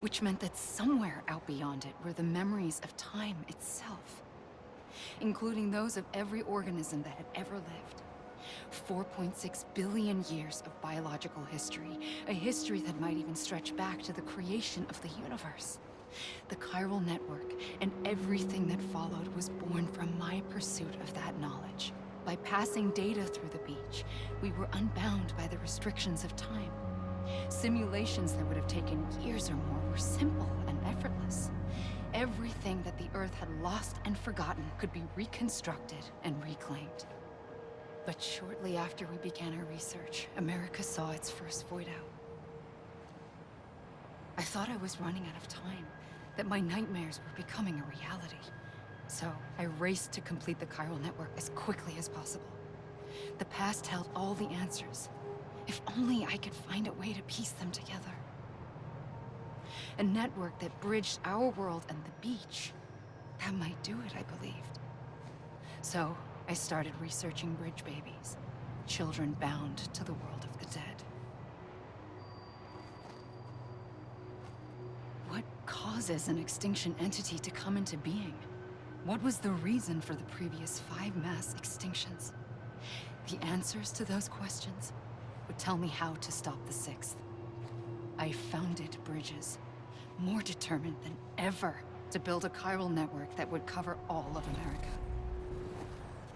which meant that somewhere out beyond it were the memories of time itself, including those of every organism that had ever lived. 4.6 billion years of biological history, a history that might even stretch back to the creation of the universe. The chiral network and everything that followed was born from my pursuit of that knowledge. By passing data through the beach, we were unbound by the restrictions of time. Simulations that would have taken years or more were simple and effortless. Everything that the Earth had lost and forgotten could be reconstructed and reclaimed. But shortly after we began our research, America saw its first void out. I thought I was running out of time, that my nightmares were becoming a reality. So I raced to complete the chiral network as quickly as possible. The past held all the answers. If only I could find a way to piece them together. A network that bridged our world and the beach. That might do it, I believed. So I started researching bridge babies, children bound to the world of the dead. What causes an extinction entity to come into being? What was the reason for the previous 5 mass extinctions? The answers to those questions would tell me how to stop the 6th. I founded bridges, more determined than ever to build a chiral network that would cover all of America.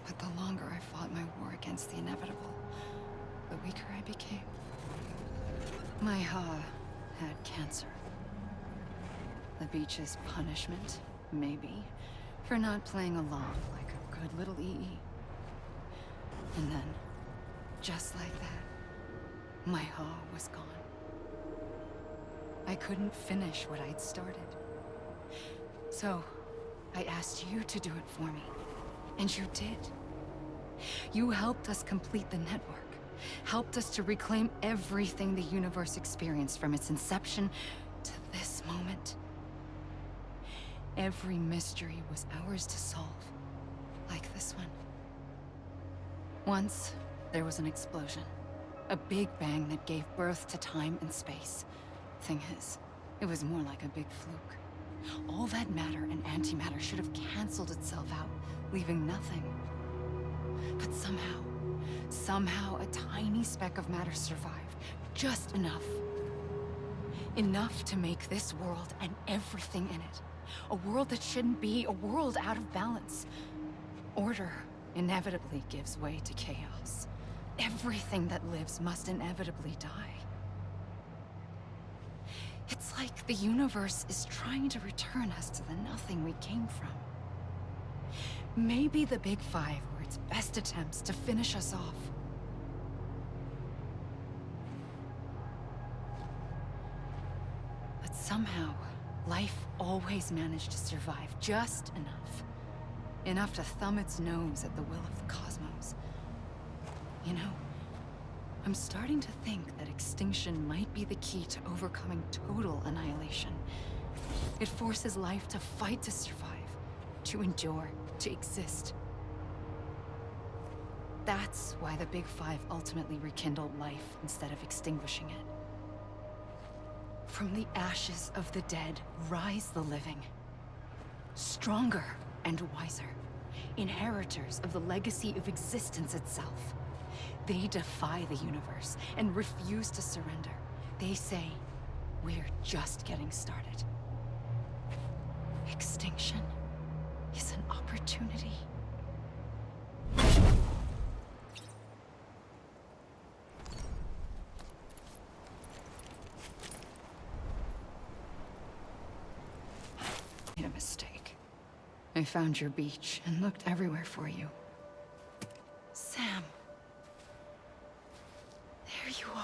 But the longer I fought my war against the inevitable, the weaker I became. My Ha had cancer. The beach's punishment, maybe, for not playing along like a good little EE. And then, just like that, my Ha was gone. I couldn't finish what I'd started. So, I asked you to do it for me. And you did. You helped us complete the network, helped us to reclaim everything the universe experienced from its inception to this moment. Every mystery was ours to solve, like this one. Once, there was an explosion. A big bang that gave birth to time and space. Thing is, it was more like a big fluke. All that matter and antimatter should have canceled itself out, leaving nothing. But somehow a tiny speck of matter survived. Just enough. Enough to make this world and everything in it. A world that shouldn't be, a world out of balance. Order inevitably gives way to chaos. Everything that lives must inevitably die. It's like the universe is trying to return us to the nothing we came from. Maybe the Big Five were its best attempts to finish us off. But somehow, life always managed to survive just enough. Enough to thumb its nose at the will of the cosmos. You know, I'm starting to think that extinction might be the key to overcoming total annihilation. It forces life to fight to survive, to endure, to exist. That's why the Big Five ultimately rekindled life instead of extinguishing it. From the ashes of the dead rise the living. Stronger and wiser. Inheritors of the legacy of existence itself. They defy the universe and refuse to surrender. They say, we're just getting started. Extinction is an opportunity. Made a mistake. I found your beach and looked everywhere for you. Sam. There you are.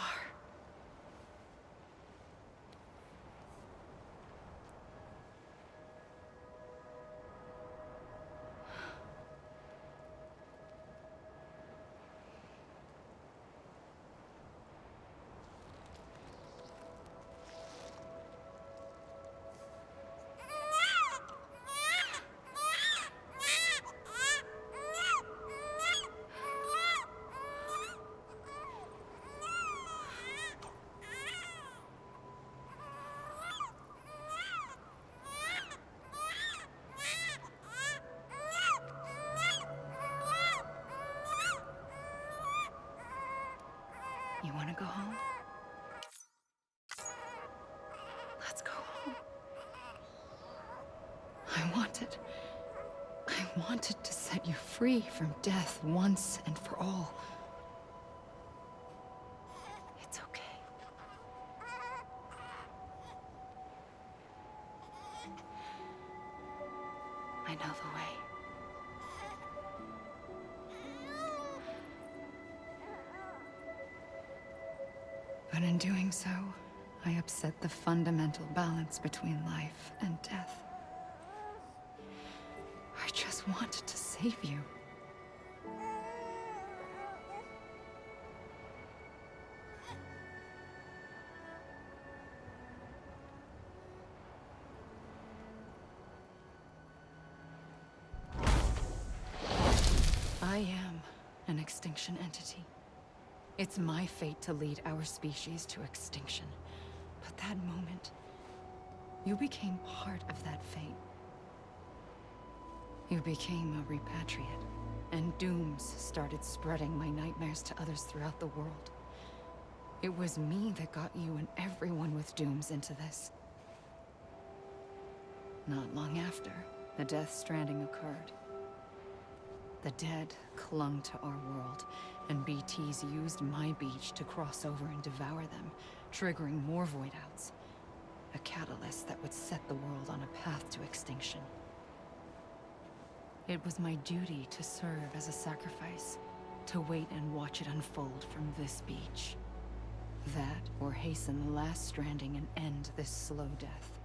I wanted to set you free from death once and for all. It's okay. I know the way. But in doing so, I upset the fundamental balance between life and death. I just wanted to save you. I am an extinction entity. It's my fate to lead our species to extinction. But that moment, you became part of that fate. You became a repatriate, and dooms started spreading my nightmares to others throughout the world. It was me that got you and everyone with dooms into this. Not long after, the Death Stranding occurred. The dead clung to our world, and BTs used my beach to cross over and devour them, triggering more void outs. A catalyst that would set the world on a path to extinction. It was my duty to serve as a sacrifice, to wait and watch it unfold from this beach. That, or hasten the last stranding and end this slow death.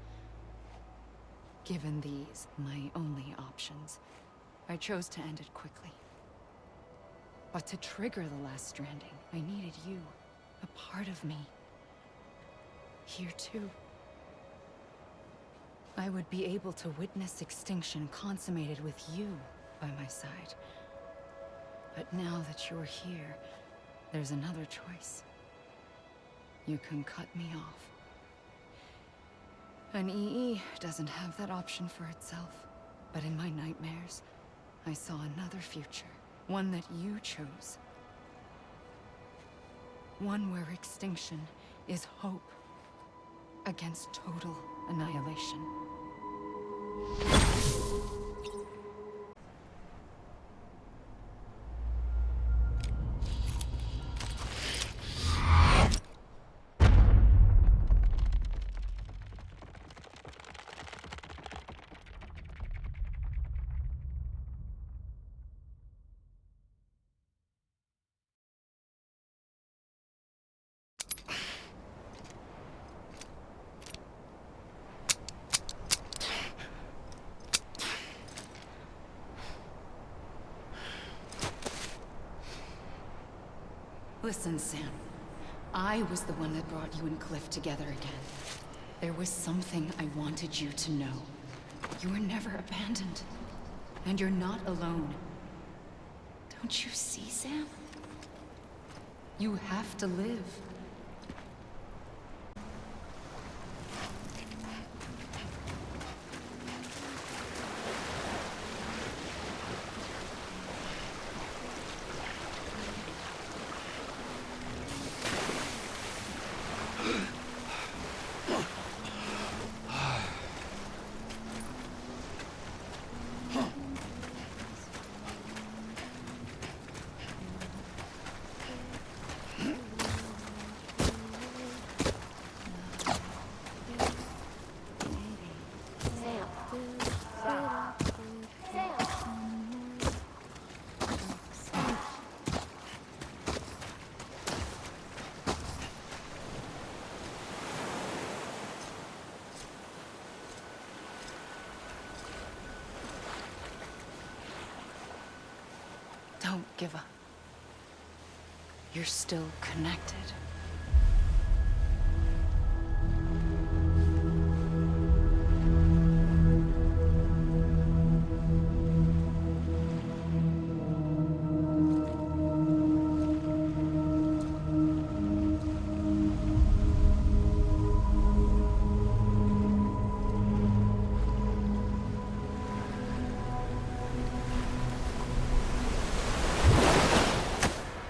Given these, my only options, I chose to end it quickly. But to trigger the last stranding, I needed you, a part of me. Here too. I would be able to witness extinction consummated with you by my side. But now that you're here, there's another choice. You can cut me off. An EE doesn't have that option for itself. But in my nightmares, I saw another future. One that you chose. One where extinction is hope against total annihilation. Listen, Sam. I was the one that brought you and Cliff together again. There was something I wanted you to know. You were never abandoned. And you're not alone. Don't you see, Sam? You have to live. Don't give up. You're still connected.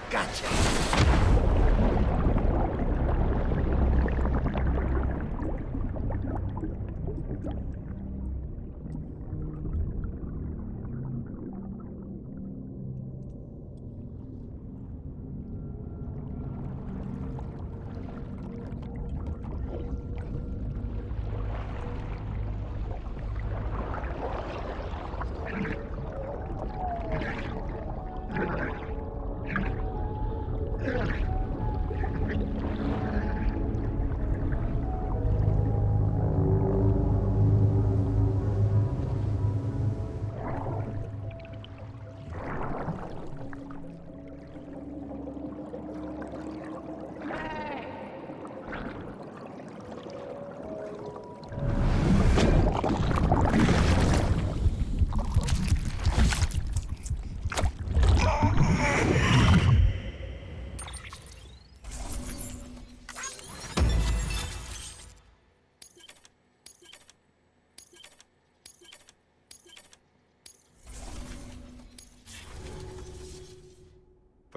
Gotcha.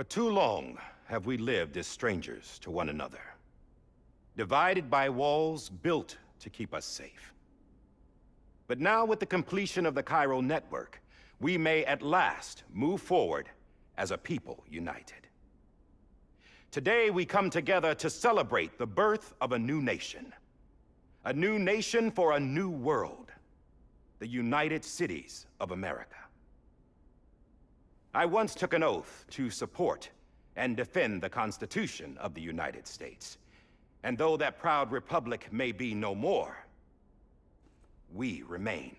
For too long have we lived as strangers to one another, divided by walls built to keep us safe. But now, with the completion of the Chiral network, we may at last move forward as a people united. Today, we come together to celebrate the birth of a new nation for a new world, the United Cities of America. I once took an oath to support and defend the Constitution of the United States. And though that proud republic may be no more, we remain.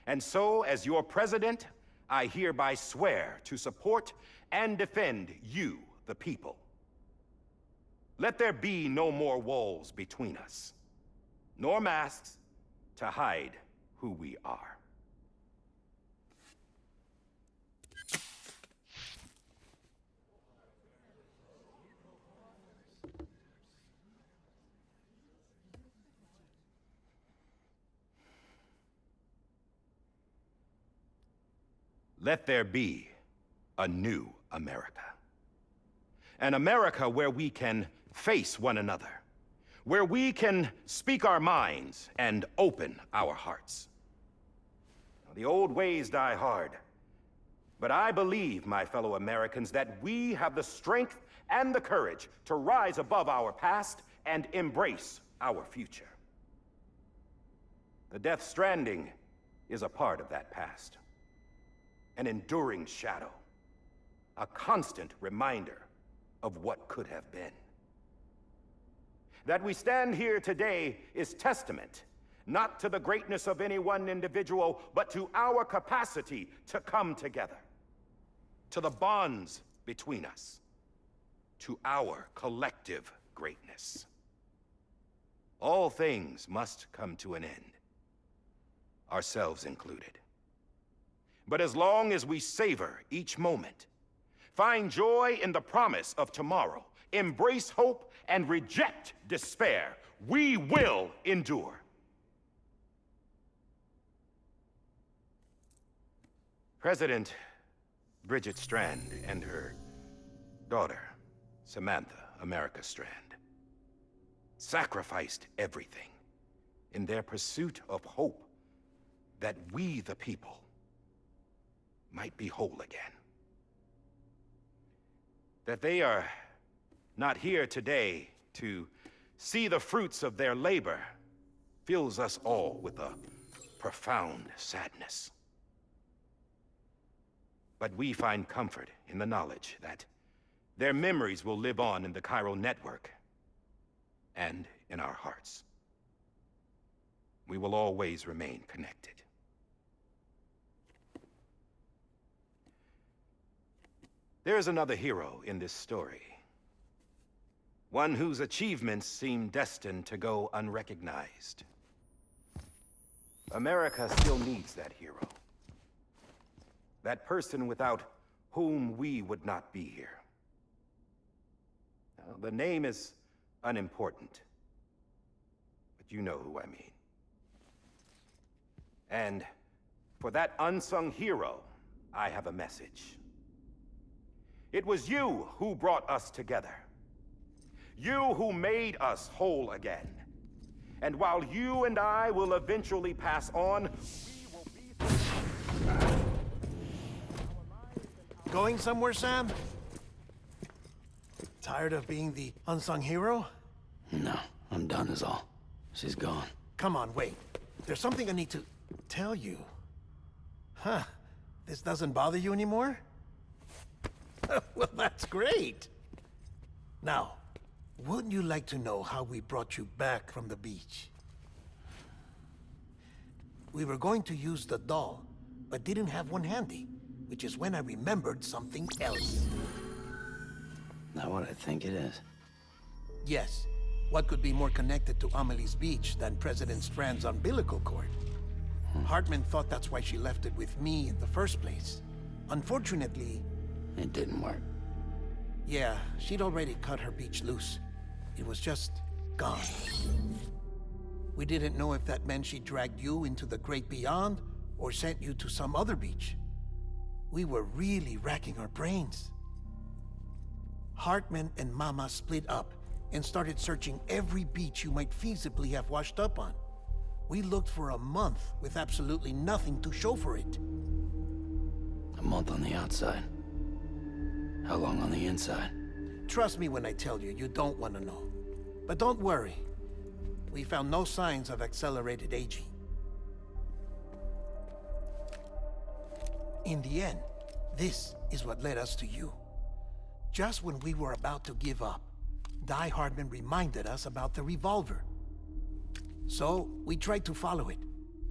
And so, as your president, I hereby swear to support and defend you, the people. Let there be no more walls between us, nor masks to hide who we are. Let there be a new America. An America where we can face one another, where we can speak our minds and open our hearts. The old ways die hard, but I believe, my fellow Americans, that we have the strength and the courage to rise above our past and embrace our future. The Death Stranding is a part of that past. An enduring shadow, a constant reminder of what could have been. That we stand here today is testament, not to the greatness of any one individual, but to our capacity to come together, to the bonds between us, to our collective greatness. All things must come to an end, ourselves included. But as long as we savor each moment, find joy in the promise of tomorrow, embrace hope, and reject despair, we will endure. President Bridget Strand and her daughter, Samantha America Strand, sacrificed everything in their pursuit of hope that we, the people, might be whole again. That they are not here today to see the fruits of their labor fills us all with a profound sadness. But we find comfort in the knowledge that their memories will live on in the Chiral network and in our hearts. We will always remain connected. There is another hero in this story. One whose achievements seem destined to go unrecognized. America still needs that hero. That person without whom we would not be here. Now, the name is unimportant, but you know who I mean. And for that unsung hero, I have a message. It was you who brought us together. You who made us whole again. And while you and I will eventually pass on, we will be... Going somewhere, Sam? Tired of being the unsung hero? No, I'm done is all. She's gone. Come on, wait. There's something I need to tell you. Huh. This doesn't bother you anymore? Well, that's great. Now, wouldn't you like to know how we brought you back from the beach? We were going to use the doll, but didn't have one handy, which is when I remembered something else. Not what I think it is. Yes. What could be more connected to Amelie's beach than President Strand's umbilical cord? Hartman thought that's why she left it with me in the first place. Unfortunately... It didn't work. Yeah, she'd already cut her beach loose. It was just gone. We didn't know if that meant she dragged you into the great beyond, or sent you to some other beach. We were really racking our brains. Hartman and Mama split up and started searching every beach you might feasibly have washed up on. We looked for a month with absolutely nothing to show for it. A month on the outside. How long on the inside? Trust me when I tell you, you don't want to know. But don't worry. We found no signs of accelerated aging. In the end, this is what led us to you. Just when we were about to give up, Die Hardman reminded us about the revolver. So, we tried to follow it,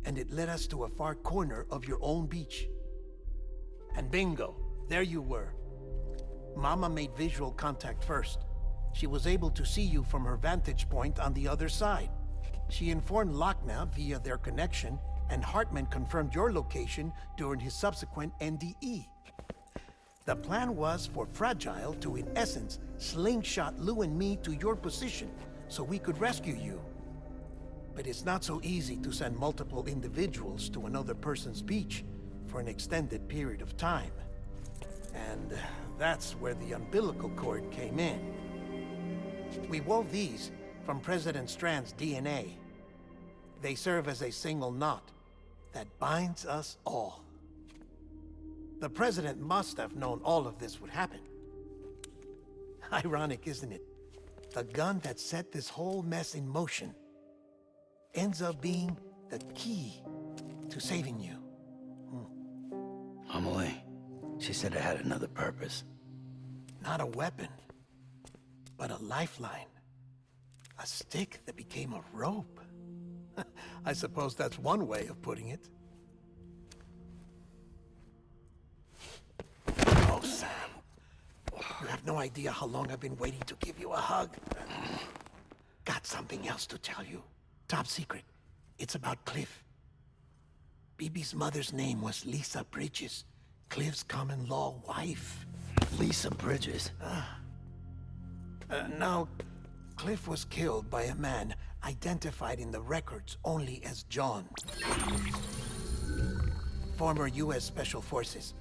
and it led us to a far corner of your own beach. And bingo, there you were. Mama made visual contact first. She was able to see you from her vantage point on the other side. She informed Lochner via their connection, and Hartman confirmed your location during his subsequent NDE. The plan was for Fragile to, in essence, slingshot Lou and me to your position so we could rescue you. But it's not so easy to send multiple individuals to another person's beach for an extended period of time. And that's where the umbilical cord came in. We wove these from President Strand's DNA. They serve as a single knot that binds us all. The President must have known all of this would happen. Ironic, isn't it? The gun that set this whole mess in motion ends up being the key to saving you. Amelie, she said it had another purpose. Not a weapon, but a lifeline. A stick that became a rope. I suppose that's one way of putting it. Oh, Sam. You have no idea how long I've been waiting to give you a hug. Got something else to tell you. Top secret. It's about Cliff. BB's mother's name was Lisa Bridges, Cliff's common-law wife. Lisa Bridges? Now, Cliff was killed by a man identified in the records only as John. Former U.S. Special Forces.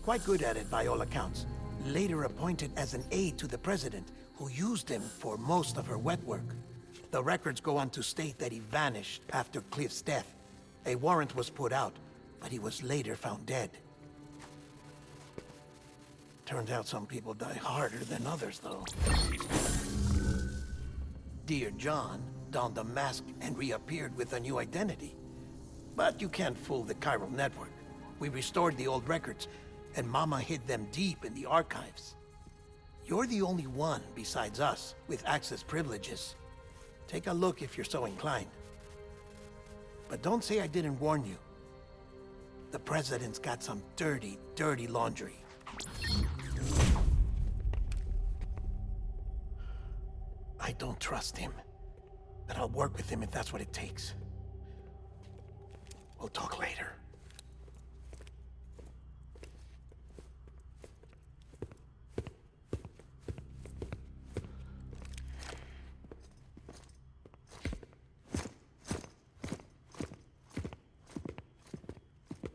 Quite good at it by all accounts. Later appointed as an aide to the president, who used him for most of her wet work. The records go on to state that he vanished after Cliff's death. A warrant was put out, but he was later found dead. Turns out some people die harder than others, though. Dear John donned a mask and reappeared with a new identity. But you can't fool the chiral network. We restored the old records, and Mama hid them deep in the archives. You're the only one, besides us, with access privileges. Take a look if you're so inclined. But don't say I didn't warn you. The President's got some dirty, dirty laundry. I don't trust him, but I'll work with him if that's what it takes. We'll talk later.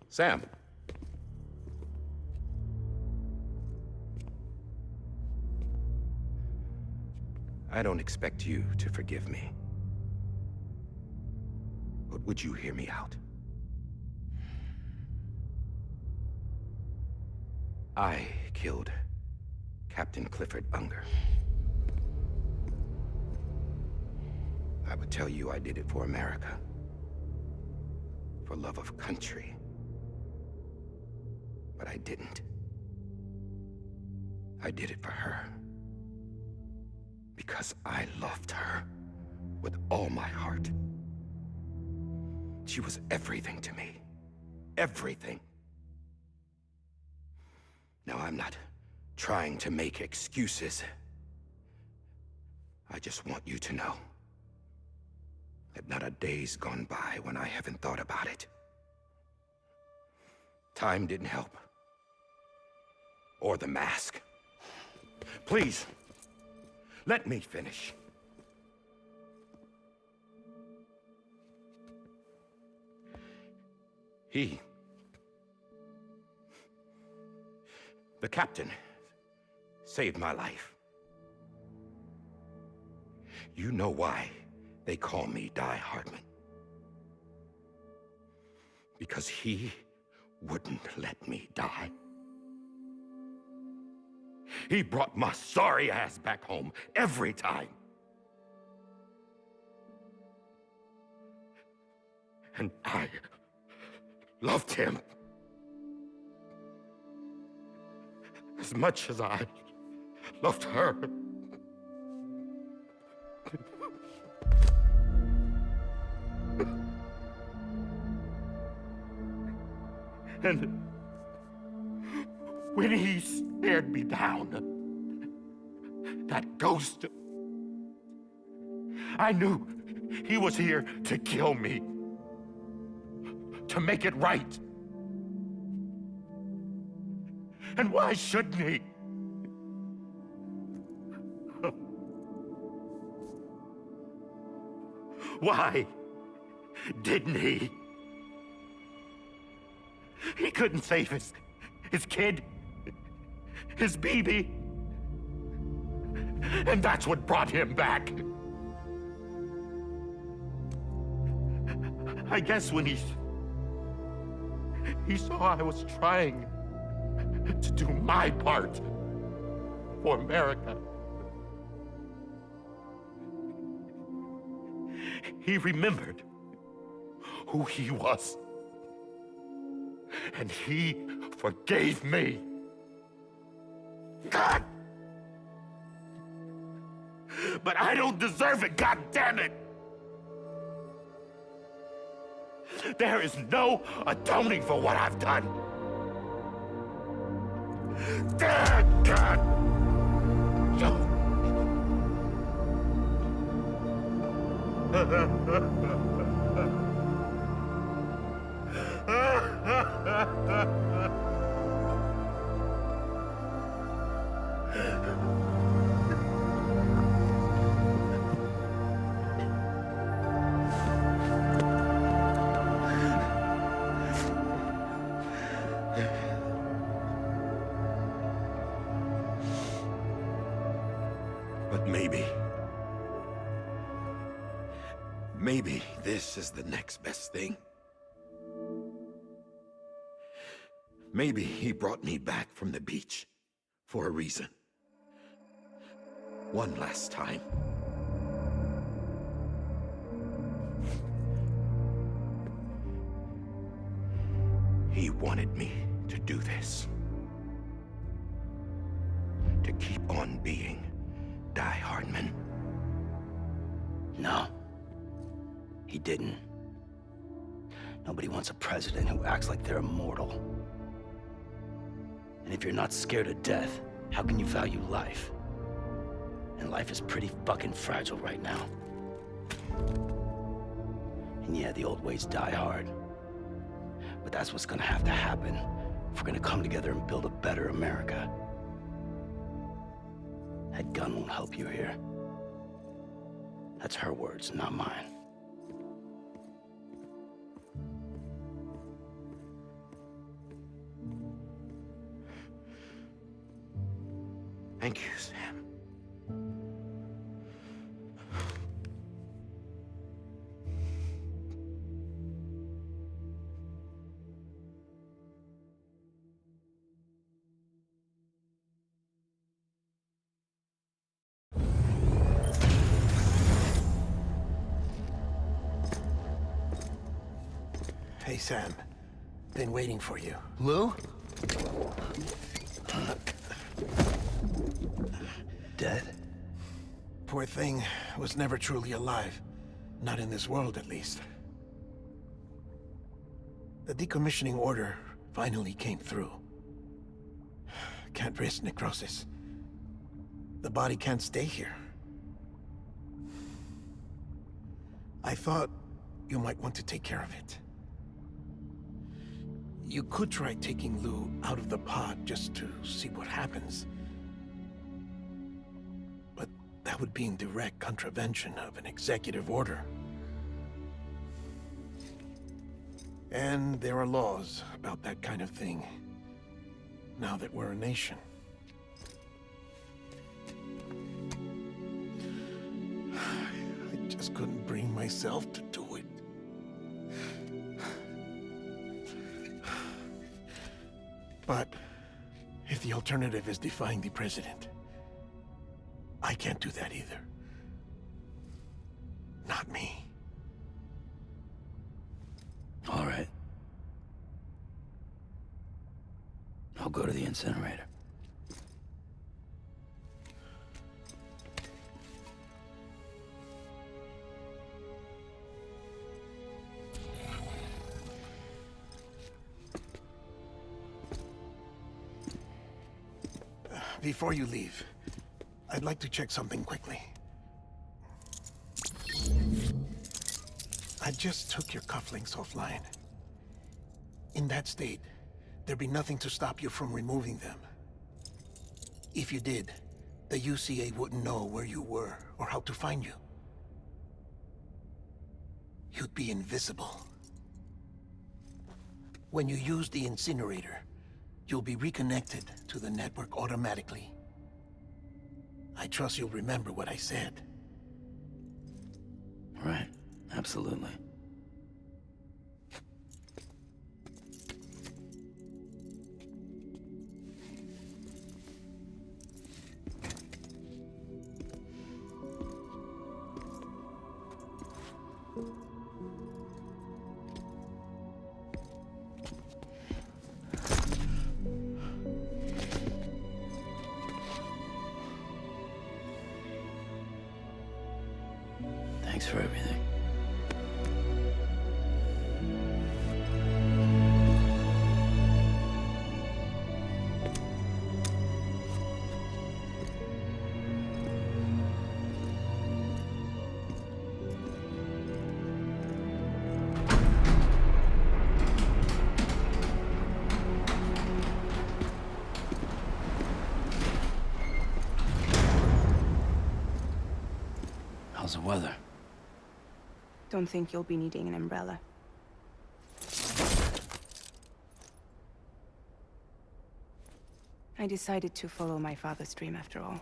Sam. I don't expect you to forgive me. But would you hear me out? I killed Captain Clifford Unger. I would tell you I did it for America. For love of country. But I didn't. I did it for her. Because I loved her with all my heart. She was everything to me. Everything. Now, I'm not trying to make excuses. I just want you to know that not a day's gone by when I haven't thought about it. Time didn't help. Or the mask. Please, let me finish. The captain saved my life. You know why they call me Die Hardman? Because he wouldn't let me die. He brought my sorry ass back home every time. And I loved him as much as I loved her. And when he stared me down, that ghost, I knew he was here to kill me, to make it right. And why shouldn't he? Why didn't he? He couldn't save his kid, his baby. And that's what brought him back. I guess when he saw I was trying to do my part for America, he remembered who he was. And he forgave me. God! But I don't deserve it, God damn it! There is no atoning for what I've done. God! But maybe this is the next best thing. Maybe he brought me back from the beach for a reason. One last time. He wanted me to do this. To keep on being Die Hardman. No. He didn't. Nobody wants a president who acts like they're immortal. And if you're not scared of death, how can you value life? And life is pretty fucking fragile right now. And yeah, the old ways die hard. But that's what's gonna have to happen if we're gonna come together and build a better America. That gun won't help you here. That's her words, not mine. Thank you, Sam. Hey, Sam. Been waiting for you. Lou? Dead? Poor thing was never truly alive. Not in this world, at least. The decommissioning order finally came through. Can't risk necrosis. The body can't stay here. I thought you might want to take care of it. You could try taking Lou out of the pod just to see what happens. But that would be in direct contravention of an executive order. And there are laws about that kind of thing, now that we're a nation. myself to do it. But if the alternative is defying the president, I can't do that either. Not me. All right. I'll go to the incinerator. Before you leave, I'd like to check something quickly. I just took your cufflinks offline. In that state, there'd be nothing to stop you from removing them. If you did, the UCA wouldn't know where you were or how to find you. You'd be invisible. When you use the incinerator, you'll be reconnected to the network automatically. I trust you'll remember what I said. Right. Absolutely. Thanks for everything. How's the weather? Don't think you'll be needing an umbrella. I decided to follow my father's dream after all.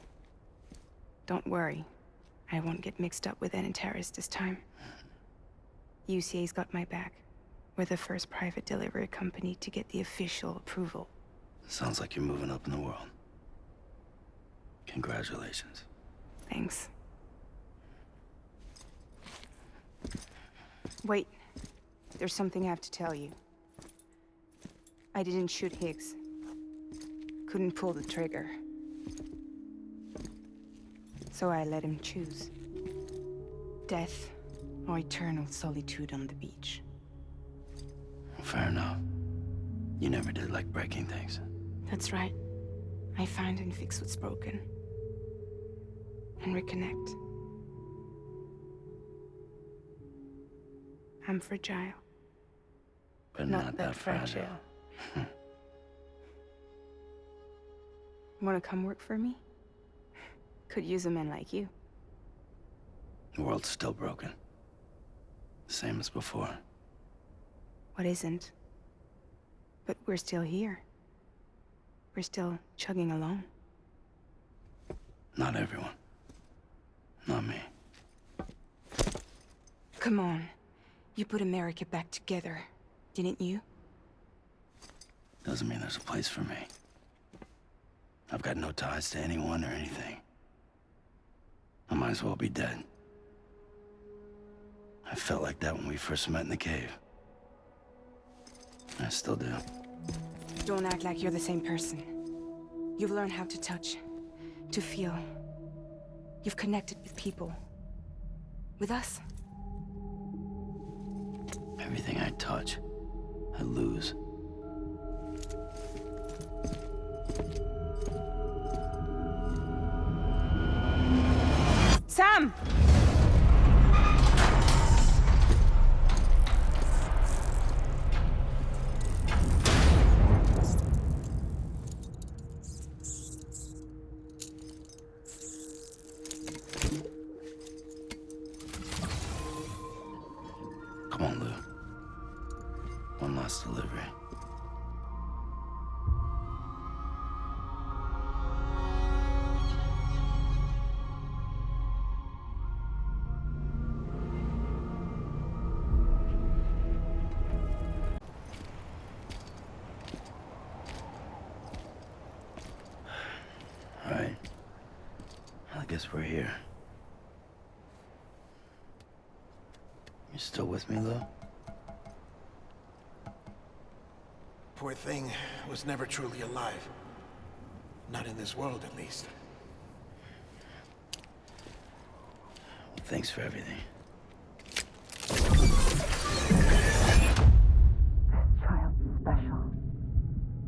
Don't worry. I won't get mixed up with any terrorists this time. UCA's got my back. We're the first private delivery company to get the official approval. Sounds like you're moving up in the world. Congratulations. Thanks. Wait. There's something I have to tell you. I didn't shoot Higgs. Couldn't pull the trigger. So I let him choose. Death or eternal solitude on the beach. Fair enough. You never did like breaking things. That's right. I find and fix what's broken. And reconnect. I'm fragile. But not that fragile. Wanna come work for me? Could use a man like you. The world's still broken. Same as before. What isn't? But we're still here. We're still chugging along. Not everyone. Not me. Come on. You put America back together, didn't you? Doesn't mean there's a place for me. I've got no ties to anyone or anything. I might as well be dead. I felt like that when we first met in the cave. I still do. Don't act like you're the same person. You've learned how to touch, to feel. You've connected with people. With us. Everything I touch, I lose. Sam! Come on, Lou. One last delivery. guess we're here. You still with me, though? Poor thing was never truly alive. Not in this world, at least. Well, thanks for everything. Child's special.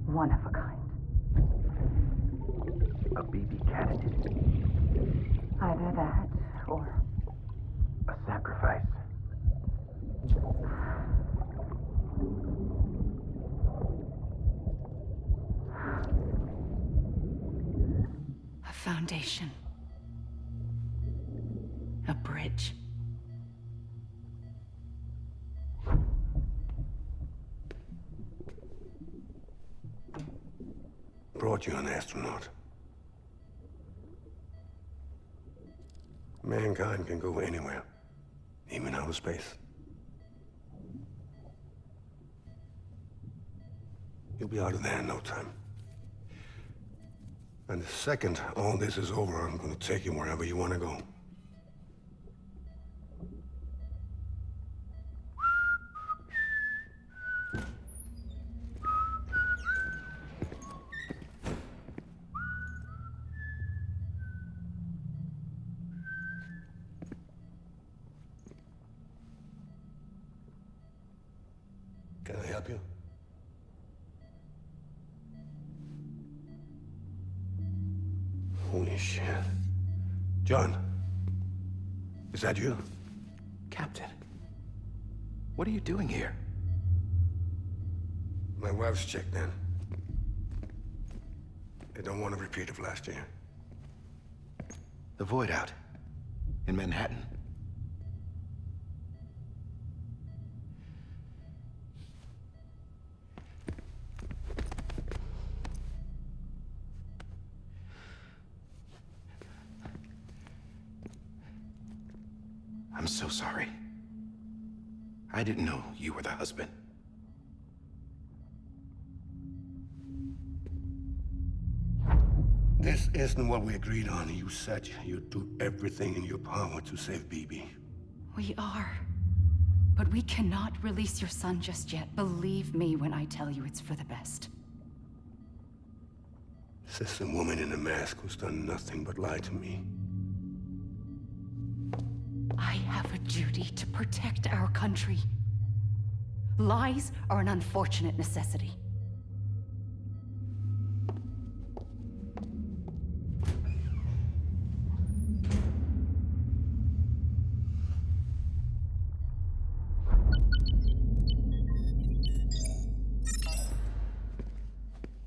One of a kind. A baby candidate. Either that, or A sacrifice. a foundation. A bridge. Brought you an astronaut. Mankind can go anywhere, even outer space. You'll be out of there in no time. And the second all this is over, I'm gonna take you wherever you wanna go. Can I help you? Holy shit. John, is that you? Captain, what are you doing here? My wife's checked in. They don't want a repeat of last year. The void out in Manhattan. I'm so sorry. I didn't know you were the husband. This isn't what we agreed on. You said you'd do everything in your power to save BB. We are. But we cannot release your son just yet. Believe me when I tell you it's for the best. This is a woman in a mask who's done nothing but lie to me. I have a duty to protect our country. Lies are an unfortunate necessity.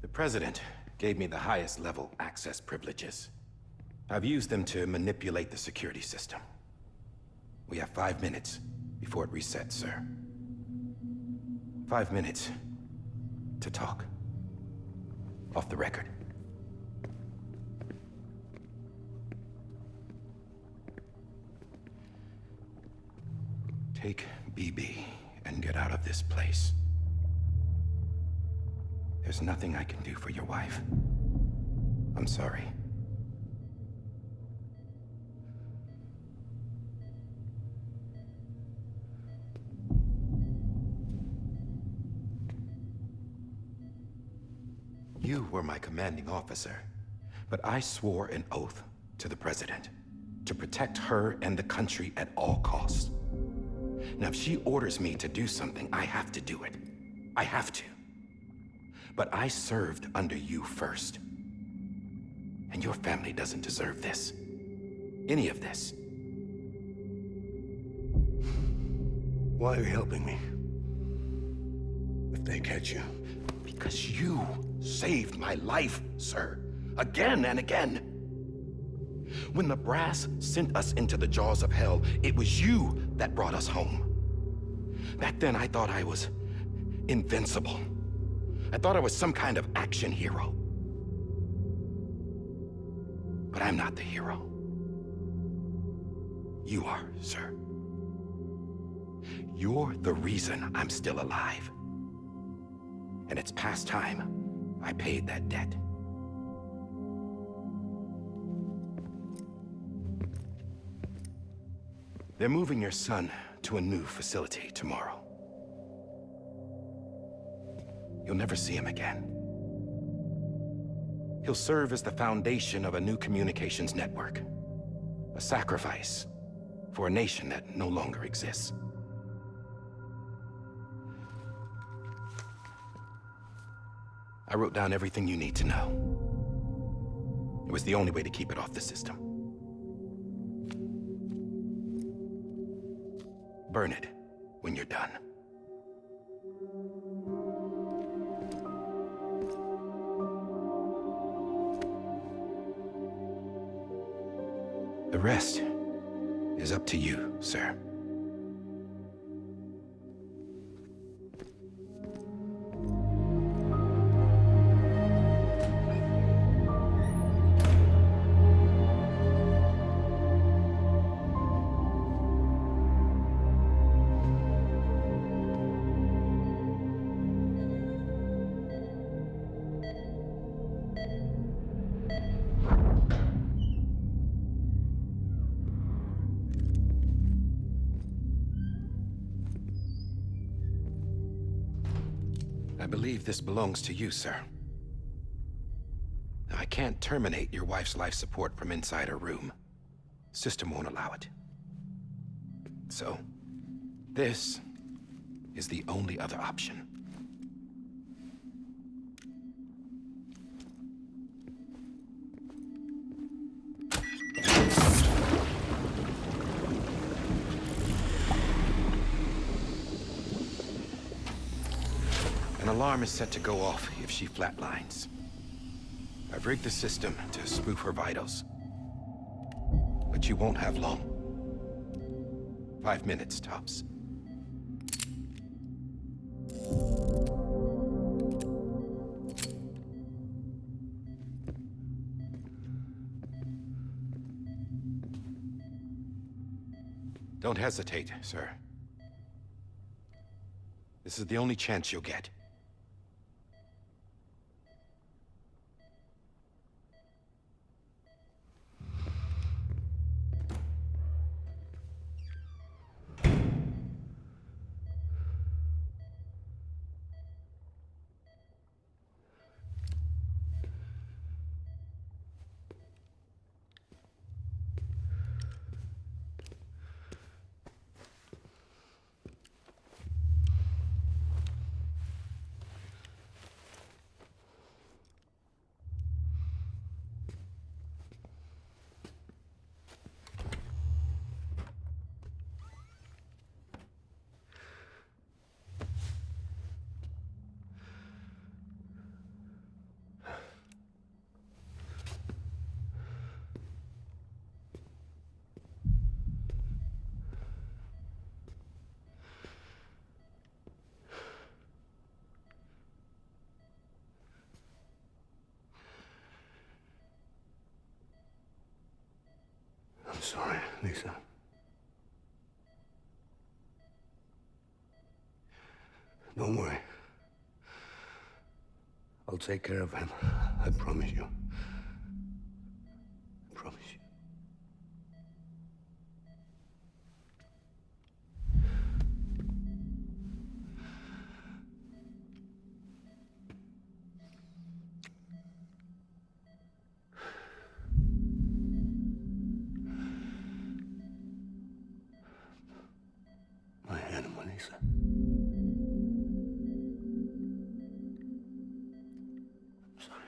The President gave me the highest level access privileges. I've used them to manipulate the security system. We have 5 minutes before it resets, sir. 5 minutes to talk. Off the record. Take BB and get out of this place. There's nothing I can do for your wife. I'm sorry. You were my commanding officer, but I swore an oath to the President to protect her and the country at all costs. Now, if she orders me to do something, I have to do it. I have to. But I served under you first. And your family doesn't deserve this. Any of this. Why are you helping me? If they catch you. Because you saved my life, sir. Again and again. When the brass sent us into the jaws of hell, it was you that brought us home. Back then, I thought I was invincible. I thought I was some kind of action hero. But I'm not the hero. You are, sir. You're the reason I'm still alive. And it's past time I paid that debt. They're moving your son to a new facility tomorrow. You'll never see him again. He'll serve as the foundation of a new communications network. A sacrifice for a nation that no longer exists. I wrote down everything you need to know. It was the only way to keep it off the system. Burn it when you're done. The rest is up to you, sir. I believe this belongs to you, sir. I can't terminate your wife's life support from inside her room. System won't allow it. So, this is the only other option. An alarm is set to go off if she flatlines. I've rigged the system to spoof her vitals. But you won't have long. 5 minutes, tops. Don't hesitate, sir. This is the only chance you'll get. I'm sorry, Lisa. Don't worry. I'll take care of him. I promise you. I promise you. My animal, Lisa. I'm sorry.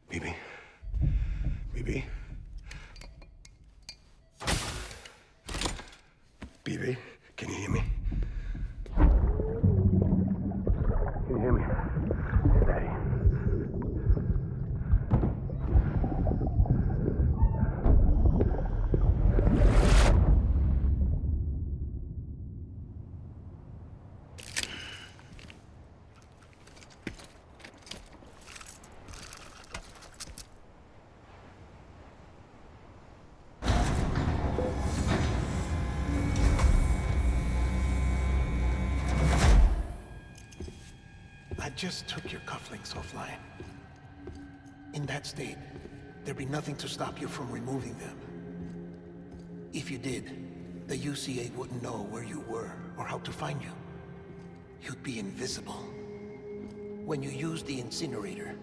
Bibi? Bibi? Bibi, can you hear me? Can you hear me? Daddy. just took your cufflinks offline. In that state, there'd be nothing to stop you from removing them. If you did, the UCA wouldn't know where you were or how to find you. You'd be invisible. When you use the incinerator,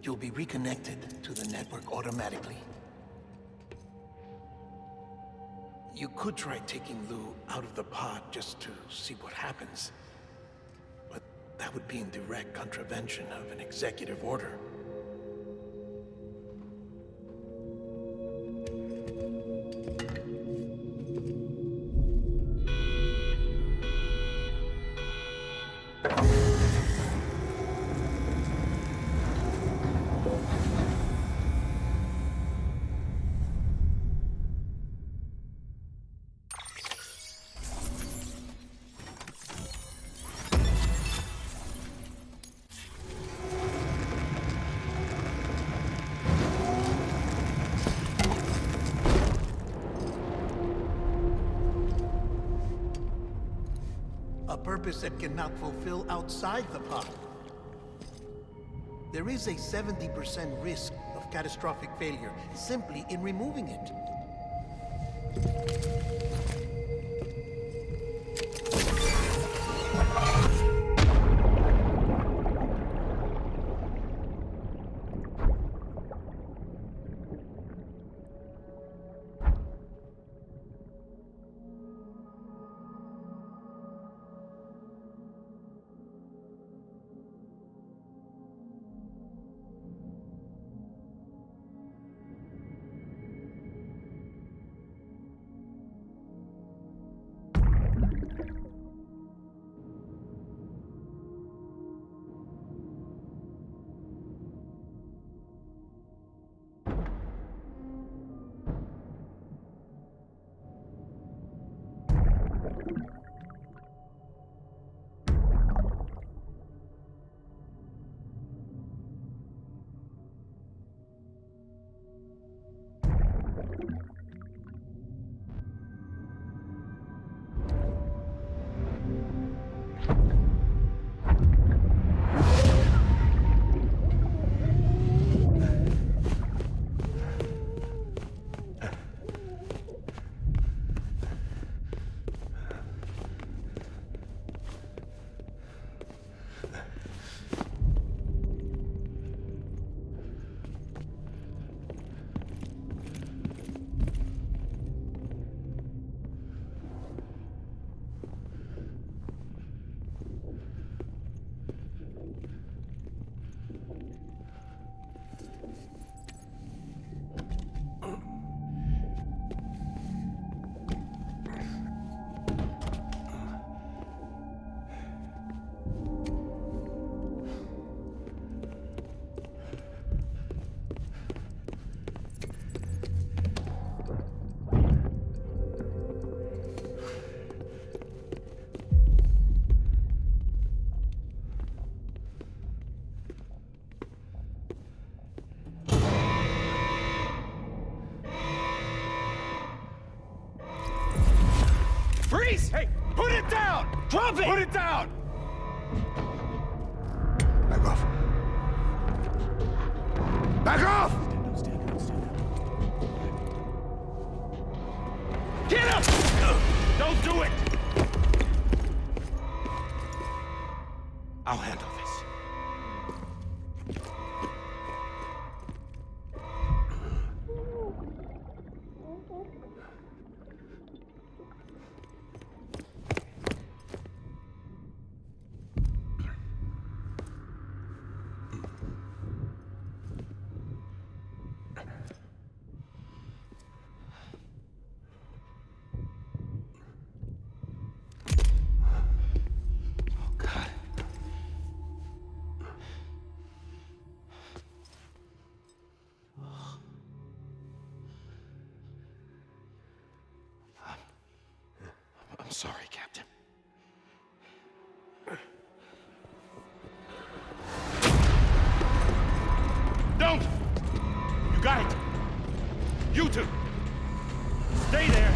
you'll be reconnected to the network automatically. You could try taking Lou out of the pod just to see what happens. But that would be in direct contravention of an executive order. A purpose that cannot fulfill outside the pod. There is a 70% risk of catastrophic failure simply in removing it. Freeze! Hey, put it down! Drop it! Put it down! Back off. Back off! Get up! Don't do it! I'll handle this. I'm sorry, Captain. Don't! You got it! You two! Stay there!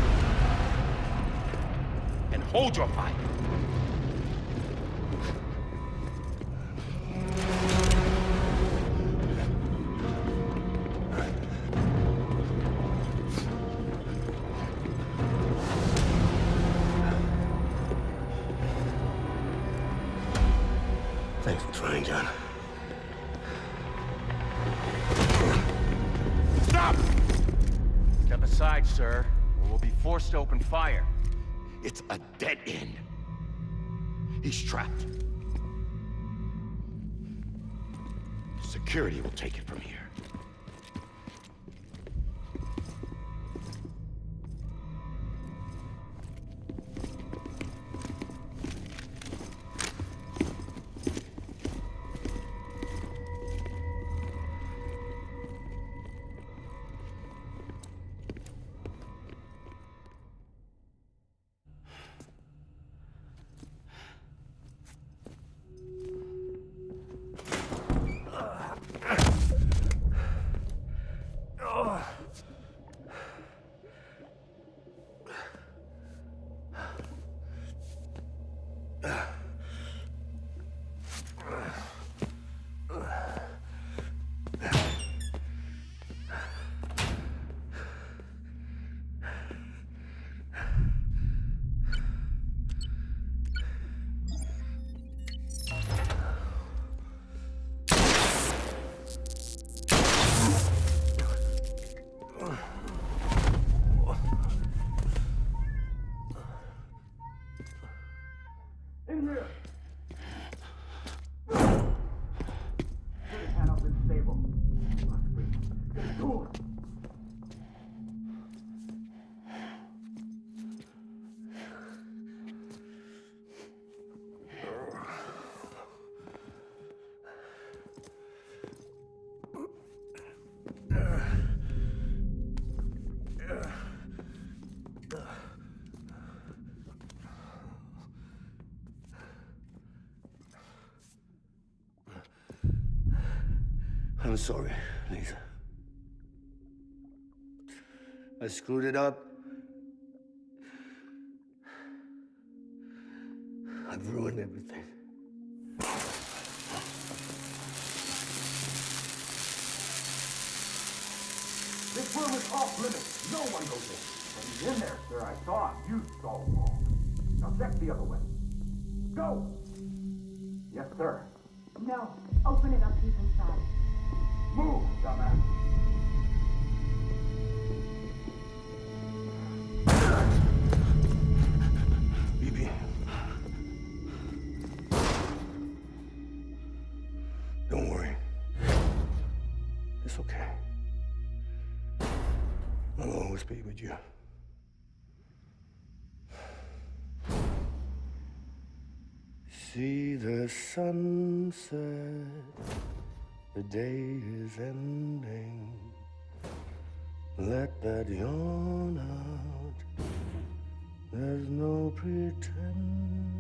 And hold your fire! done. Stop! Step aside, sir, or we'll be forced to open fire. It's a dead end. He's trapped. Security will take it from here. I'm sorry, Lisa. I screwed it up. I've ruined everything. This room is off limits. No one goes in. When he's in there, sir, I saw him. You saw him all. Now check the other way. Go! Yes, sir. No. Open it up. He's inside. Move, dumbass. BB. Don't worry. It's okay. I'll always be with you. See the sunset, the day is ending. Let that yawn out, there's no pretending.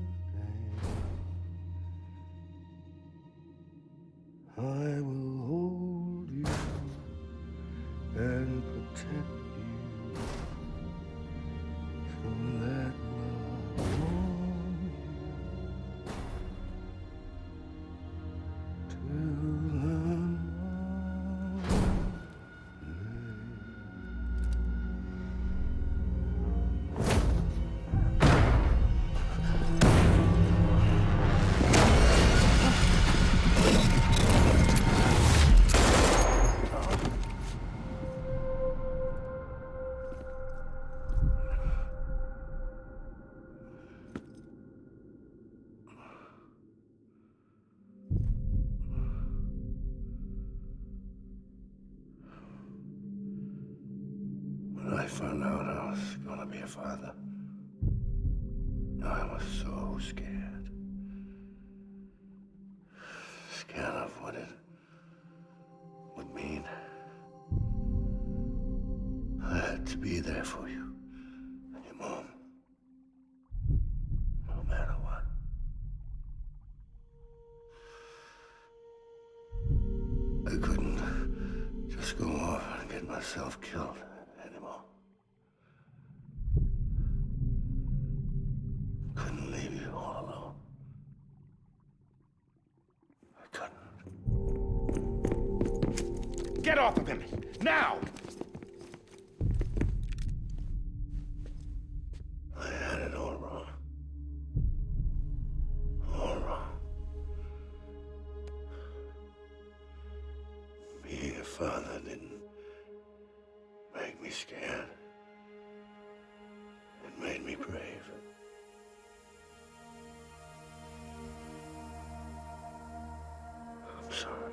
I will hold you and protect you. So let love warm you till the morning. When I found out I was gonna be a father, I was so scared. Scared of what it would mean. I had to be there for you and your mom, no matter what. I couldn't just go off and get myself killed anymore. Couldn't leave you all alone. I couldn't. Get off of him! Now! I had it all wrong. All wrong. made me brave. I'm sorry.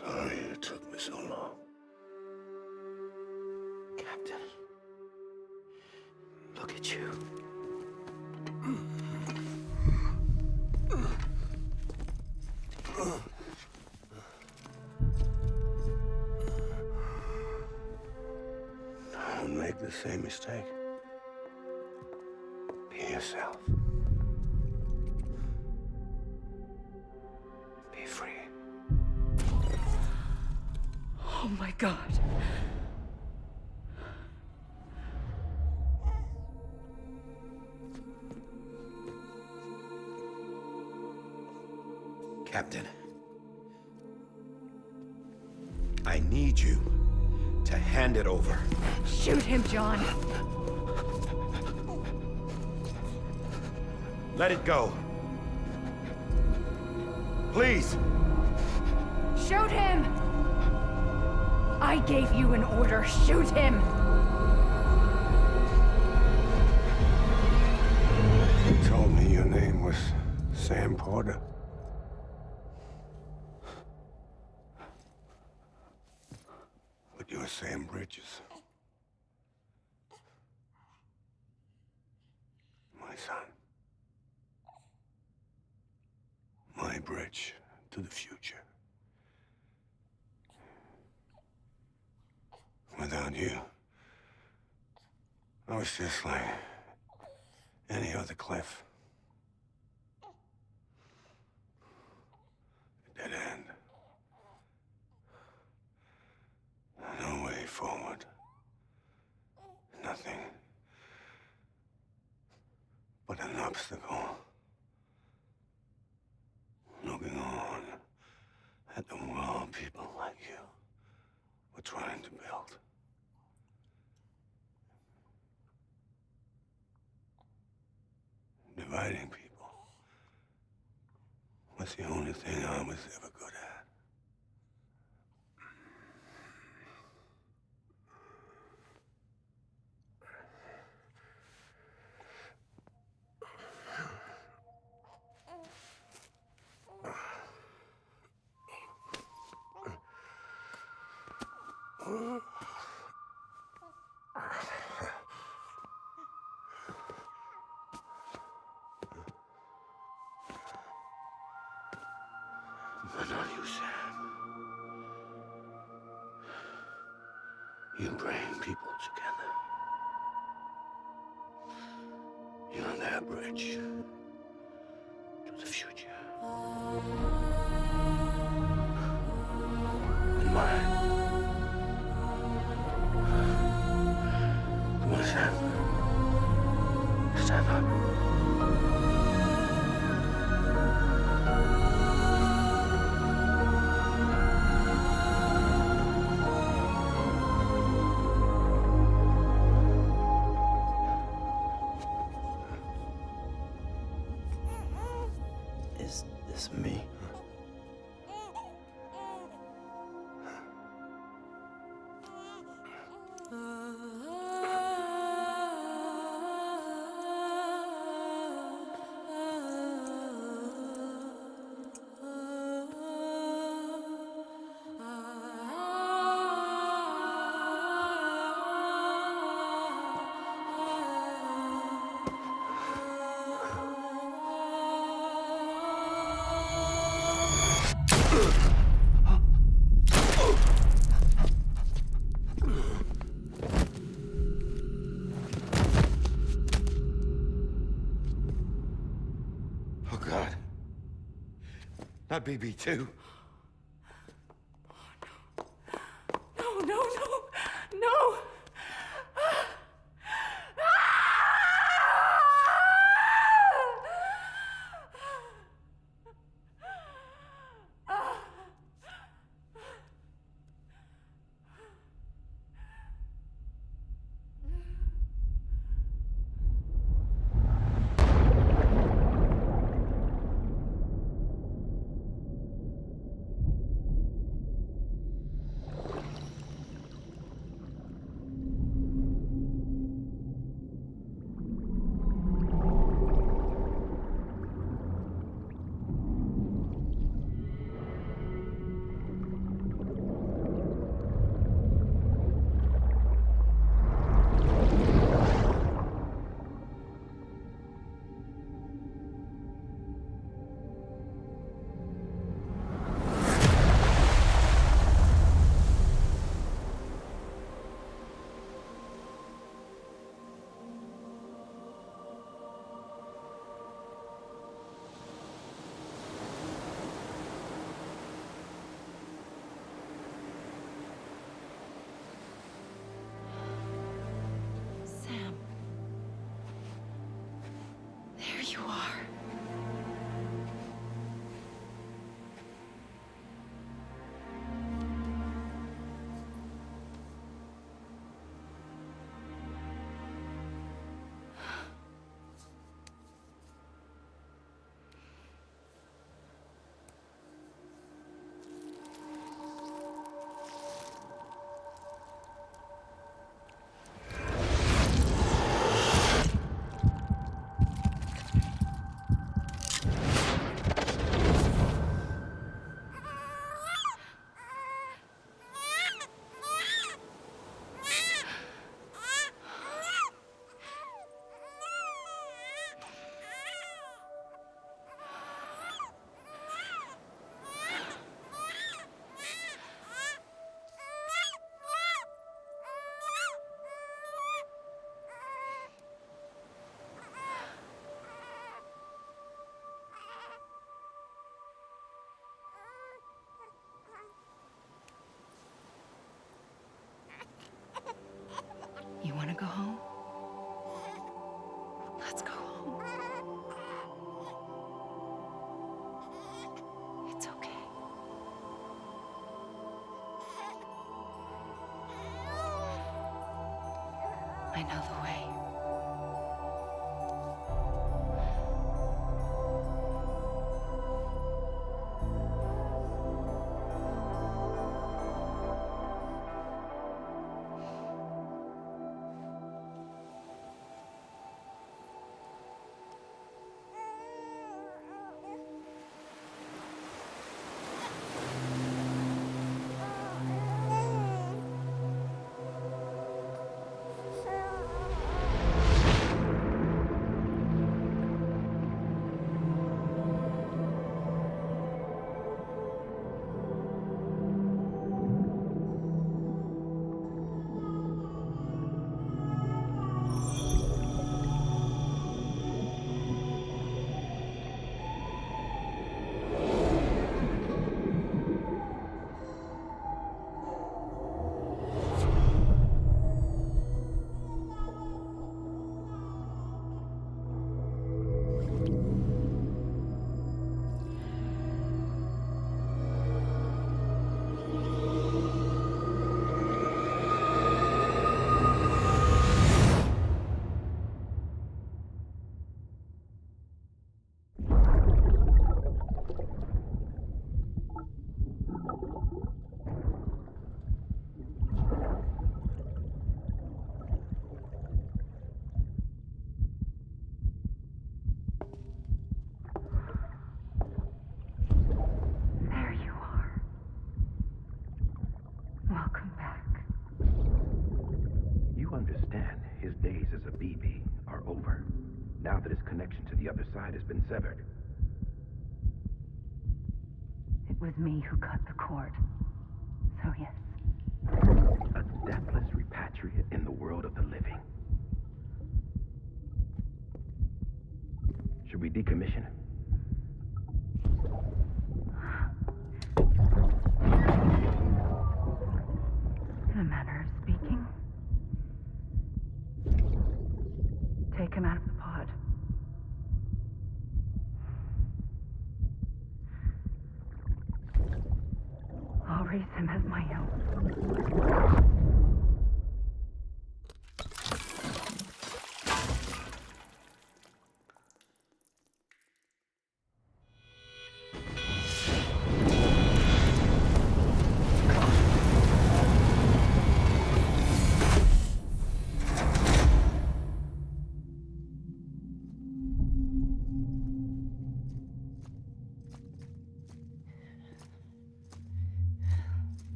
Sorry it took me so long. Captain, look at you. Don't make the same mistake. Be yourself. Be free. Oh my God. Captain, I need you to hand it over. Shoot him, John. Let it go. Please. Shoot him! I gave you an order. Shoot him! You told me your name was Sam Porter. But you're Sam Bridges. My son. My bridge to the future. Without you, I was just like any other Cliff. A dead end. No way forward. Nothing but an obstacle. Looking on at the world people like you were trying to build. Dividing people was the only thing I was ever good at. But not you, Sam. You bring people together. You're their bridge to the future. And mine. Come on, Sam. Stand up. Is this me? Oh, God. Not BB2. No, no, no, no! I know the way. Understand, his days as a BB are over, now that his connection to the other side has been severed. It was me who cut the cord. So yes. A deathless repatriate in the world of the living. Should we decommission him? In a manner of speaking. Take him out of the pod. I'll raise him as my own.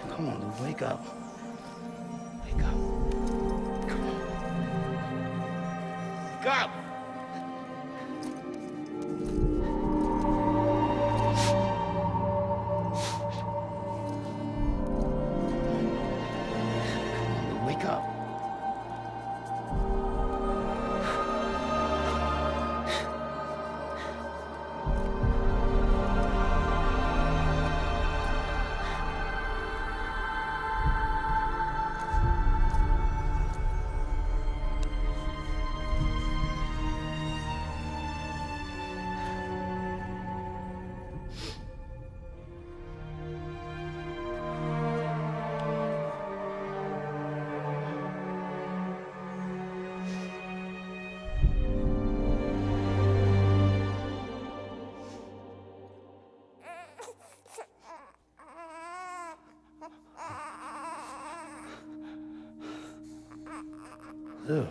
Come on, Lou, wake up. Wake up. Come on. Wake up! Come on, Lou, wake up. Lou.